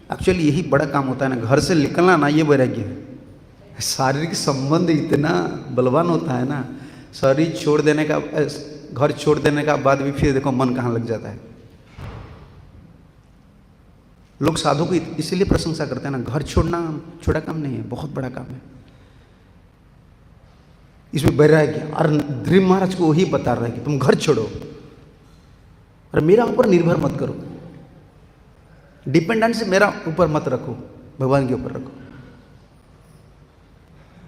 Actually यही बड़ा काम होता है ना, घर से निकलना ना, ये वैराग्य है। शारीरिक संबंध इतना बलवान होता है ना, शरीर छोड़ देने का, घर छोड़ देने का बाद भी फिर देखो मन कहाँ लग जाता है। लोग साधु को इसीलिए प्रशंसा करते हैं ना, घर छोड़ना छोटा काम नहीं है, बहुत बड़ा काम है। इसमें वैराग्य, और ध्रुव महाराज को वही बता रहा है कि तुम घर छोड़ो और मेरा ऊपर निर्भर मत करो, डिपेंडेंस मेरा ऊपर मत रखो, भगवान के ऊपर रखो।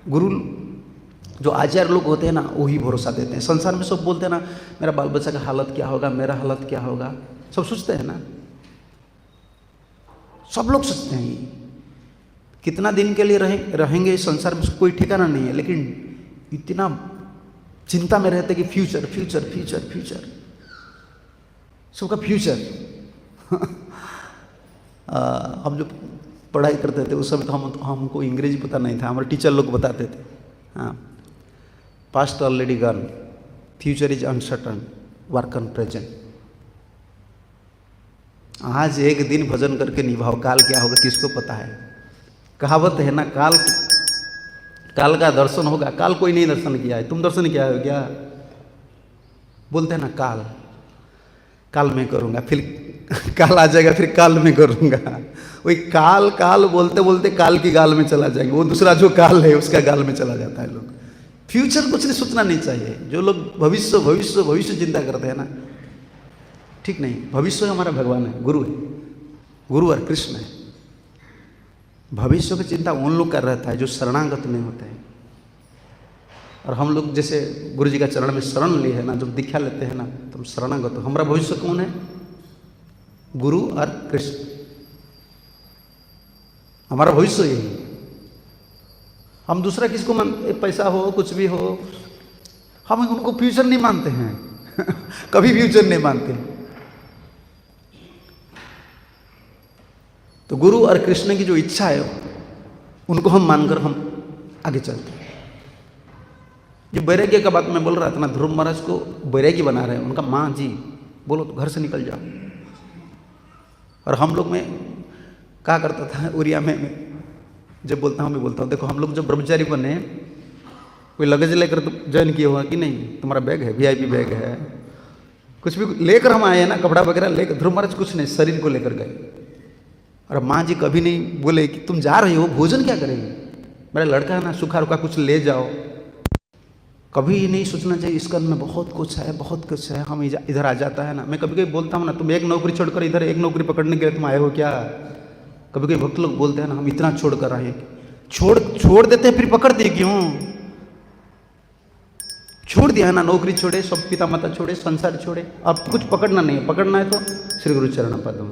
गुरु जो आचार्य लोग होते हैं ना, वही भरोसा देते हैं। संसार में सब बोलते हैं ना, मेरा बाल बच्चा का हालत क्या होगा, मेरा हालत क्या होगा, सब सोचते हैं ना, सब लोग सोचते हैं। कितना दिन के लिए रहेंगे इस संसार में कोई ठिकाना नहीं है, लेकिन इतना चिंता में रहते कि फ्यूचर फ्यूचर फ्यूचर फ्यूचर, सबका फ्यूचर। हम जो पढ़ाई करते थे उस समय तो हमको अंग्रेजी पता नहीं था, हमारे टीचर लोग बताते थे, हाँ, past already gun, future is uncertain, work on present. आज एक दिन भजन करके निभाओ, काल क्या होगा किसको पता है। कहावत है ना, काल का दर्शन होगा। काल कोई नहीं दर्शन किया है, तुम दर्शन किया हो क्या? बोलते हैं ना, काल मैं करूँगा, फिर काल आ जाएगा, फिर काल मैं करूँगा। वही काल काल बोलते बोलते काल की गाल में चला जाएंगे, वो दूसरा जो काल है उसका गाल में चला जाता है। लोग फ्यूचर कुछ नहीं सोचना नहीं चाहिए। जो लोग भविष्य भविष्य भविष्य चिंता करते हैं ना, ठीक नहीं। भविष्य हमारा भगवान है, गुरु है, गुरु और कृष्ण है। भविष्य की चिंता उन लोग का रहता है जो शरणागत में होते हैं। और हम लोग जैसे गुरु जी का चरण में शरण लिए है ना, जब दीक्षा लेते हैं ना, तो हम शरणागत हो। हमारा भविष्य कौन है? गुरु और कृष्ण, हमारा भविष्य यही। हम दूसरा किसको मानते? पैसा हो, कुछ भी हो, हम उनको फ्यूचर नहीं मानते हैं। कभी फ्यूचर नहीं मानते। तो गुरु और कृष्ण की जो इच्छा है उनको हम मानकर हम आगे चलते हैं। जो बैराग्य का बात मैं बोल रहा था ना, ध्रुव महाराज को बैरागी बना रहे हैं। उनका माँ जी बोलो तो घर से निकल जाओ। और हम लोग में क्या करता था उड़िया में जब बोलता हूँ, मैं बोलता हूँ, देखो हम लोग जब ब्रह्मचारी बने, कोई लगेज लेकर तो ज्वाइन किए हुआ कि नहीं, तुम्हारा बैग है, वीआईपी बैग है, कुछ भी लेकर हम आए हैं ना, कपड़ा वगैरह लेकर। ध्रुव महाराज कुछ नहीं, शरीर को लेकर गए। और माँ जी कभी नहीं बोले कि तुम जा रही हो, भोजन क्या करेंगे, मेरा लड़का है ना, सूखा रुखा कुछ ले जाओ। कभी नहीं सोचना चाहिए इसका में बहुत कुछ है, बहुत कुछ है, हम इधर आ जाता है ना। मैं कभी कभी बोलता हूँ ना, तुम एक नौकरी छोड़कर इधर एक नौकरी पकड़ने के लिए तुम आए हो क्या? कभी कभी भक्त लोग बोलते हैं ना, हम इतना छोड़ कर आए, छोड़ देते हैं, फिर पकड़ते क्यों? छोड़ दिया है ना, नौकरी छोड़े, सब पिता माता छोड़े, संसार छोड़े, अब कुछ पकड़ना नहीं है। पकड़ना है तो श्री गुरु चरण पद में,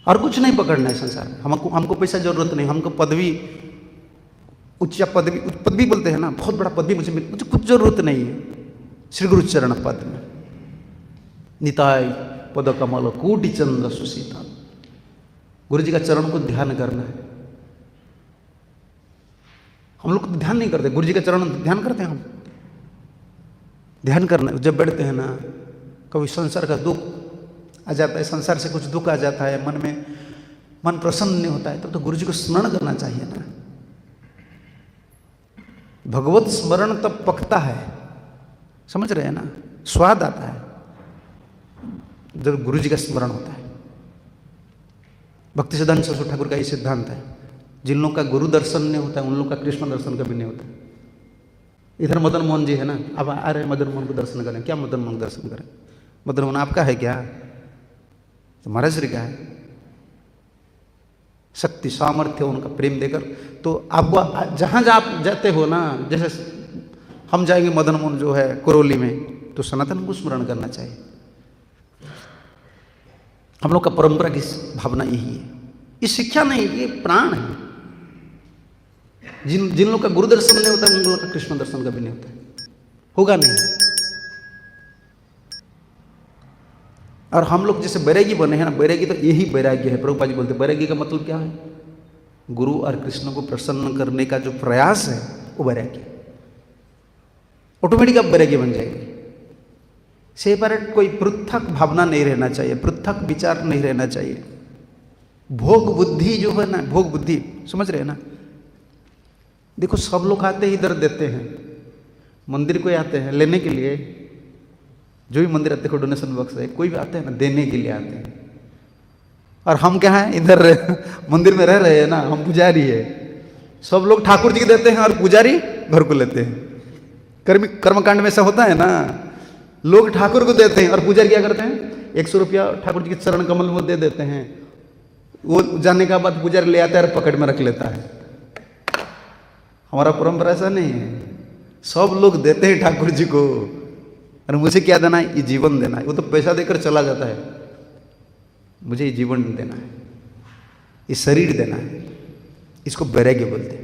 और कुछ नहीं पकड़ना है संसार में। हमको पैसा जरूरत नहीं, हमको पदवी, उच्च पदवी बोलते हैं ना, बहुत बड़ा पदवी मुझे कुछ जरूरत नहीं है। श्री गुरु चरण पद में निताय पद कमल कोटि चंद्र सुशीतल, गुरु जी का चरण को ध्यान करना है। हम लोग ध्यान नहीं करते, गुरु जी का चरण ध्यान करते हैं हम। ध्यान करना, जब बैठते हैं ना, कभी संसार का दुख आ जाता है, संसार से कुछ दुख आ जाता है, मन में मन प्रसन्न नहीं होता है, तब तो गुरु जी को स्मरण करना चाहिए ना। भगवत स्मरण तब पकता है, समझ रहे हैं ना, स्वाद आता है जब गुरु जी का स्मरण होता है। भक्ति सिद्धांत सरस्वती ठाकुर का ये सिद्धांत है, जिन लोगों का गुरु दर्शन नहीं होता है उन लोगों का कृष्ण दर्शन कभी नहीं होता। इधर मदन मोहन जी है ना, अब आ रहे मदन मोहन को दर्शन करें, क्या मदन मोहन दर्शन करें? मदन मोहन आपका है क्या? तो महाराज श्री का है। शक्ति सामर्थ्य उनका प्रेम देकर, तो आप जहाँ आप जाते हो ना, जैसे हम जाएंगे मदन मोहन जो है करौली में, तो सनातन को स्मरण करना चाहिए। हम लोग का परंपरा की भावना यही है। ये शिक्षा नहीं, ये प्राण है। जिन लोग का गुरु दर्शन नहीं होता उन लोग का कृष्ण दर्शन कभी नहीं होता, होगा नहीं। और हम लोग जैसे बैरागी बने हैं ना, बैरागी तो यही वैराग्य है। प्रभुपाद जी बोलते बैरागी का मतलब क्या है? गुरु और कृष्ण को प्रसन्न करने का जो प्रयास है वो वैराग्य। ऑटोमेटिक आप वैराग्य बन जाएंगे। सेपरेट कोई पृथक भावना नहीं रहना चाहिए, पृथक विचार नहीं रहना चाहिए। भोग बुद्धि जो है ना, भोग बुद्धि, समझ रहे हैं ना? देखो सब लोग आते हैं इधर देते हैं, मंदिर को आते हैं लेने के लिए, जो भी मंदिर आते हैं डोनेशन बॉक्स है, कोई भी आते हैं ना देने के लिए आते हैं। और हम क्या हैं, इधर मंदिर में रह रहे हैं ना, हम पुजारी है। सब लोग ठाकुर जी के देते हैं और पुजारी घर को लेते हैं। कर्मकांड में ऐसा होता है ना, लोग ठाकुर को देते हैं और पुजारी क्या करते हैं, 100 रुपया ठाकुर जी के चरण कमल में दे देते हैं। वो जाने के बाद पुजारी ले आता है और पकड़ में रख लेता है। हमारा परंपरा ऐसा नहीं है, सब लोग देते हैं ठाकुर जी को। और मुझे क्या देना है, ये जीवन देना है। वो तो पैसा देकर चला जाता है, मुझे ये जीवन देना है, ये शरीर देना है। इसको वैराग्य बोलते हैं।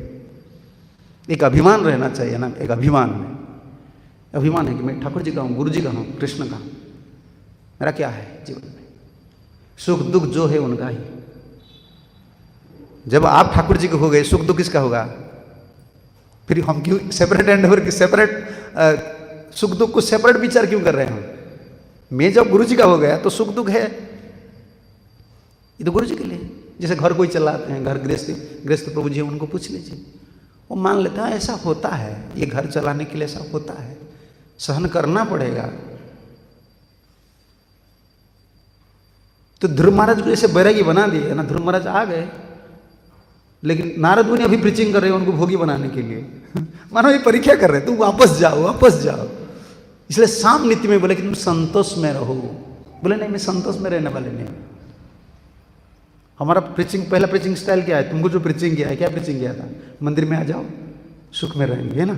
एक अभिमान रहना चाहिए ना, एक अभिमान में, अभिमान है कि मैं ठाकुर जी का हूँ, गुरु जी का हूँ, कृष्ण का हूँ। मेरा क्या है जीवन में, सुख दुख जो है उनका ही। जब आप ठाकुर जी के हो गए, सुख दुख किसका होगा? फिर हम क्यों सेपरेट एंड ओवर, सेपरेट सुख दुख को सेपरेट विचार क्यों कर रहे हैं हम? मैं जब गुरु जी का हो गया तो सुख दुख है, ये तो गुरु जी के लिए। जैसे घर कोई चलाते हैं, घर गृहस्थ प्रभु जी उनको पूछ लीजिए, वो मान लेता है ऐसा होता है, ये घर चलाने के लिए ऐसा होता है, सहन करना पड़ेगा। तो ध्रुव महाराज को जैसे बैरागी बना दिए ना, ध्रुव महाराज आ गए, लेकिन नारद मुनि अभी प्रीचिंग कर रहे हैं उनको भोगी बनाने के लिए। मानो ये परीक्षा कर रहे हैं, तुम वापस जाओ वापस जाओ। इसलिए साम नीति में बोले कि तुम संतोष में रहो। बोले नहीं, मैं संतोष में रहने वाले नहीं। हमारा प्रीचिंग, पहला प्रीचिंग स्टाइल क्या है? तुमको जो प्रीचिंग किया है, क्या प्रीचिंग किया था? मंदिर में आ जाओ, सुख में रहेंगे, है ना?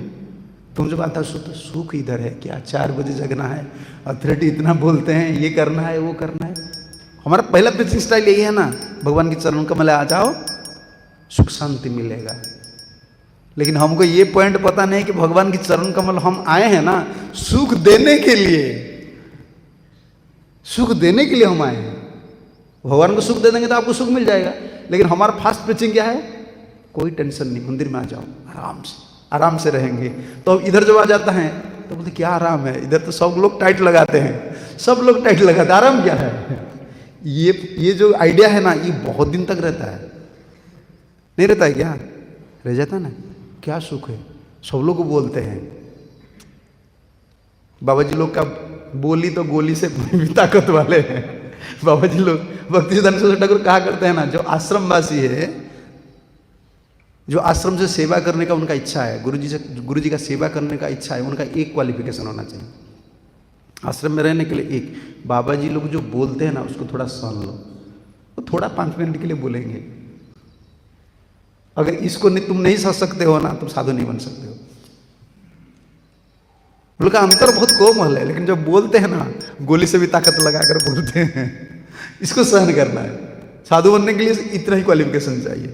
तुम जो आता सुख इधर है क्या? 4 बजे जगना है, अथॉरिटी इतना बोलते हैं, ये करना है वो करना है। हमारा पहला प्रीचिंग स्टाइल यही है ना, भगवान के चरण कमल आ जाओ, सुख शांति मिलेगा। लेकिन हमको ये पॉइंट पता नहीं कि भगवान की चरण कमल हम आए हैं ना सुख देने के लिए, सुख देने के लिए हम आए हैं। भगवान को सुख दे देंगे तो आपको सुख मिल जाएगा। लेकिन हमारा फास्ट प्रीचिंग क्या है? कोई टेंशन नहीं, मंदिर में आ जाओ, आराम से रहेंगे। तो अब इधर जब आ जाता है तो बोलते क्या आराम है, इधर तो सब लोग टाइट लगाते हैं, सब लोग टाइट लगाते हैं, आराम क्या है? ये जो आइडिया है ना, ये बहुत दिन तक रहता है। नहीं रहता है क्या? रह जाता है ना। क्या सुख है, सब लोग बोलते हैं। बाबा जी लोग का बोली तो गोली से भी ताकत वाले हैं। बाबा जी लोग भक्ति सिद्धांत सरस्वती ठाकुर कहा करते हैं ना, जो आश्रमवासी है, जो आश्रम से सेवा करने का उनका इच्छा है, गुरु जी का सेवा करने का इच्छा है, उनका एक क्वालिफिकेशन होना चाहिए आश्रम में रहने के लिए। एक बाबा जी लोग जो बोलते हैं ना, उसको थोड़ा सहन लो। वो थोड़ा 5 मिनट के लिए बोलेंगे। अगर इसको तुम नहीं सह सकते हो ना, तुम साधु नहीं बन सकते हो। उनका अंतर बहुत कोमल है, लेकिन जब बोलते हैं ना, गोली से भी ताकत लगाकर बोलते हैं। इसको सहन करना है। साधु बनने के लिए इतना ही क्वालिफिकेशन चाहिए।